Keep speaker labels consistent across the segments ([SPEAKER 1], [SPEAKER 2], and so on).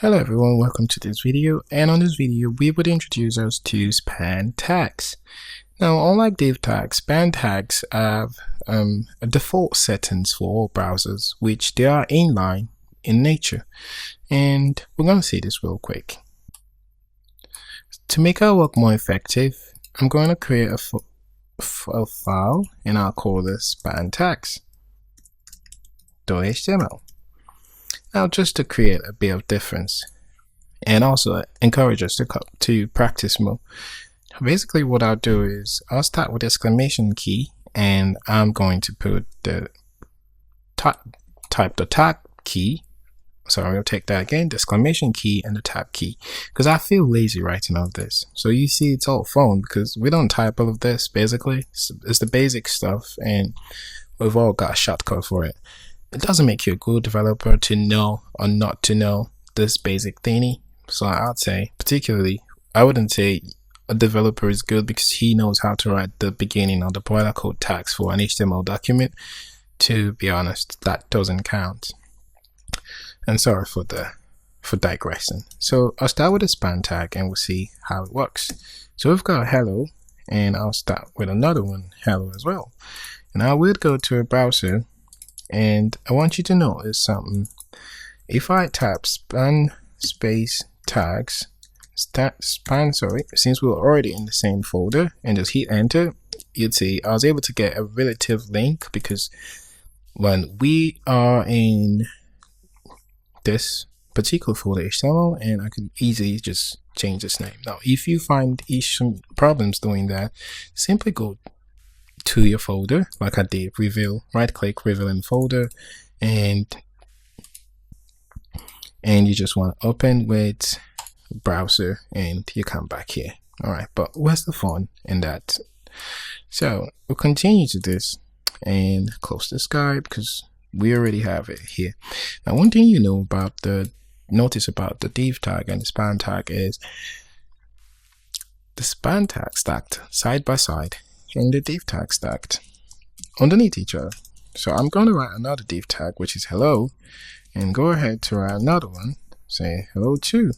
[SPEAKER 1] Hello everyone, welcome to this video, and on this video we would introduce us to span tags. Now, unlike div tags, span tags have a default settings for all browsers, which they are inline in nature, and we're going to see this real quick. To make our work more effective, I'm going to create a file and I'll call this span tags.html. Now, just to create a bit of difference and also encourage us to practice more. Basically, what I'll do is I'll start with exclamation key, and I'm going to put the type the tab key. Sorry, I'll take that again, the exclamation key and the tab key, because I feel lazy writing all this. So you see it's all phone because we don't type all of this. Basically, it's the basic stuff, and we've all got a shortcut for it. It doesn't make you a good developer to know or not to know this basic thingy. So I'd say, particularly, I wouldn't say a developer is good because he knows how to write the beginning or the boilercode tags for an HTML document. To be honest, that doesn't count. And sorry for digressing. So I'll start with a span tag and we'll see how it works. So we've got hello, and I'll start with another one, hello as well. And I will go to a browser. And I want you to notice something. If I type span space tags, since we're already in the same folder, and just hit enter, you'd see I was able to get a relative link, because when we are in this particular folder HTML, and I could easily just change this name. Now, if you find problems doing that, simply go to your folder like I did, reveal, right click, reveal in folder, and you just want to open with browser and you come back here. All right, but where's the fun in that? So we'll continue to this and close this guy because we already have it here. Now, one thing you know about notice about the div tag and the span tag is the span tag stacked side by side and the div tag stacked underneath each other. So I'm going to write another div tag, which is hello, and go ahead to write another one, say hello too.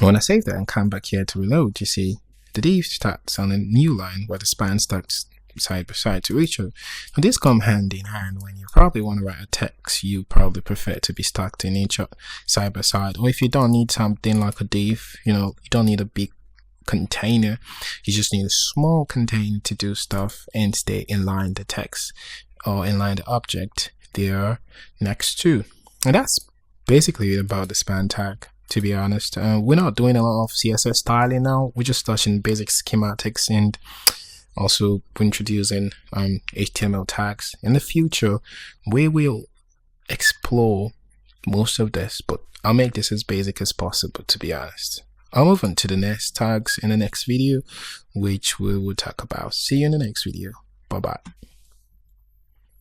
[SPEAKER 1] When I save that and come back here to reload, you see the div starts on a new line where the span stacks side by side to each other. Now, this comes hand in hand when you probably want to write a text you probably prefer to be stacked in each other side by side, or if you don't need something like a div, you don't need a big container, you just need a small container to do stuff and stay inline the text or inline the object there next to. And that's basically about the span tag, to be honest. We're not doing a lot of CSS styling now, we're just touching basic schematics, and also introducing HTML tags. In the future we will explore most of this, but I'll make this as basic as possible, to be honest. I'll move on to the next tags in the next video, which we will talk about. See you in the next video. Bye bye.